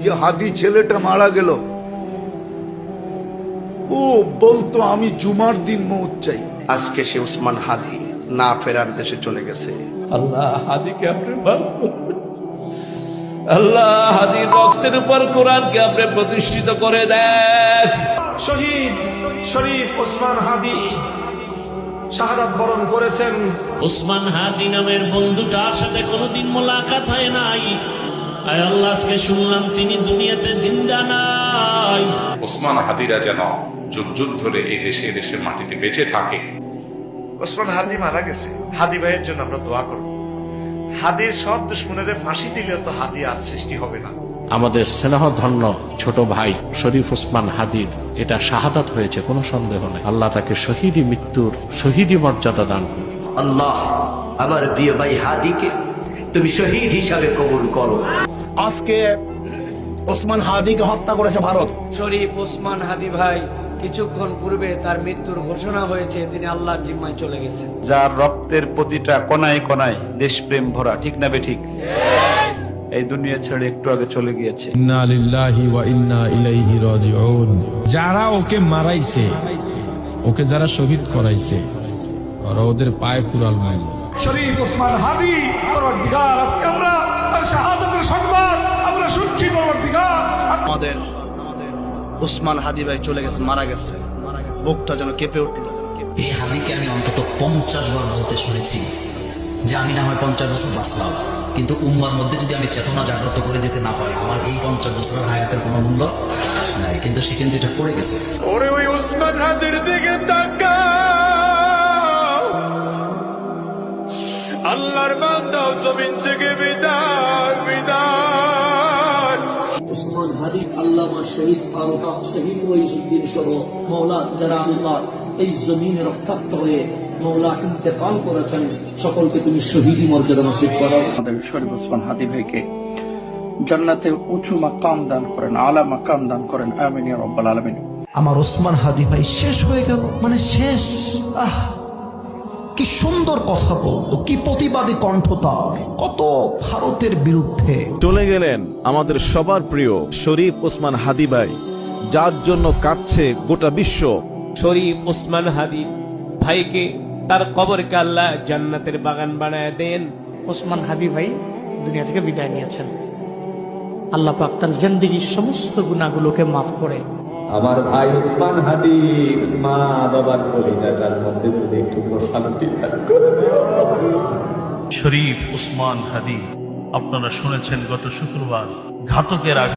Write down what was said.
যে হাদি ছেলেটা মারা গেল, ও বলতো আমি জুমার দিন মৌত চাই। আজকে সে উসমান হাদি না ফেরার দেশে চলে গেছে। আল্লাহ হাদিকে আপনি মাফ করুন। আল্লাহ হাদির রক্তের উপর কোরআনকে আপনি প্রতিষ্ঠিত করে দেন। শহীদ শরীফ ওসমান হাদি শাহাদাত বরণ করেছেন। ওসমান হাদি নামের বন্ধুটার সাথে কোনোদিন মোলাকাত হয় নাই। আয় আল্লাহ, আজকে শুনলাম তিনি দুনিয়াতে জিন্দা নাই। ওসমান হাদিরা যেন যুগ যুগ ধরে এই দেশের মাটিতে বেঁচে থাকে। ওসমান হাদি মারা গেছে, হাদি ভাইয়ের জন্য আমরা দোয়া করব। হাদির সব দুশ্মনের ফাঁসি দিলেও তো হাদি আর সৃষ্টি হবে না। আমাদের স্নেহধন্য ছোট ভাই শরীফ ওসমান হাদির এটা শাহাদাত হয়েছে, কোনো সন্দেহ নেই। আল্লাহ তাকে শহীদি মৃত্যুর শহীদি মর্যাদা দান করুন। আল্লাহ আমার প্রিয় ভাই হাদিকে তুমি শহীদ হিসাবে কবুল করো। আজকে ওসমান হাদিকে হত্যা করেছে ভারত। শরীফ ওসমান হাদি ভাই কিছুক্ষণ পূর্বে তার মৃত্যুর ঘোষণা হয়েছে, তিনি আল্লাহর জিম্মায় চলে গেছেন। যার রক্তের প্রতিটা কণায় কণায় দেশপ্রেম ভরা, ঠিক না বেঠিক? এই দুনিয়া ছেড়ে একটু আগে চলে গিয়েছে। ইন্না লিল্লাহি ওয়া ইন্না ইলাইহি রাজিউন। যারা ওকে মারাইছে, ওকে যারা শহীদ করাইছে, ওরা ওদের পায়ে কুড়াল মারল। শরীফ ওসমান হাদি পরওয়ারদিগার, আজকে আমরা তার শাহাদাতের সংবাদ আমরা শুনছি। পরওয়ারদিগার, আমাদের উসমান হাদি ভাই চলে গেছে, মারা গেছে, বুকটা যেন কেঁপে উঠল। এই হাদিকে আমি অন্তত 50 বার বলতে শুনেছি যে আমি না হয় 50 বছর বাঁচলাম, কিন্তু উম্মার মধ্যে যদি আমি চেতনা জাগ্রত করে যেতে না পারি, আমার এই 50 বছরের হায়াতের কোনো মূল্য নাই। কিন্তু সে কিন্তু এটা করে গেছে। ওরে ওই ওসমান হাদির দিকে তাকাও, আল্লাহর বান্দা জমিন থেকে বিদায় বিদায়। ওসমান হাদি, আল্লামা শহীদ ফারুক শহীদ ওয়াইজুদ্দিন সহ মওলা যারা আল্লাহ এই জমিনে রক্তাক্ত হয়ে মওলা ইন্তেকাল করেছেন, সকলকে তুমি শহীদি মর্যাদা নসিব করো। আমাদের শরীফ ওসমান হাদি ভাইকে জান্নাতে উঁচু মাকাম দান করেন, আলা মাকাম দান করেন, আমিন ইয়া রাব্বাল আলামিন। আমার ওসমান হাদি ভাই শেষ হয়ে গেল, মানে শেষ। কি সুন্দর কথা বলতো, কি প্রতিবাদী কণ্ঠ তার, কত ভারতের বিরুদ্ধে। চলে গেলেন আমাদের সবার প্রিয় শরীফ ওসমান হাদি ভাই, যার জন্য কাঁদছে গোটা বিশ্ব। শরীফ ওসমান হাদি ভাইকে তার কবরকে আল্লাহ জান্নাতের বাগান বানায় দেন। ওসমান হাদি ভাই দুনিয়া থেকে বিদায় নিয়েছেন, আল্লাহ পাক তার জিন্দেগীর সমস্ত গুনাহগুলোকে মাফ করে আমার ভাই ওসমান হাদির মা বাবার কলিজাটার মধ্যে তুমি একটু শান্তি দান করে দিও। শরীফ ওসমান হাদি, আপনারা শুনেছেন গত শুক্রবার ঘাতকের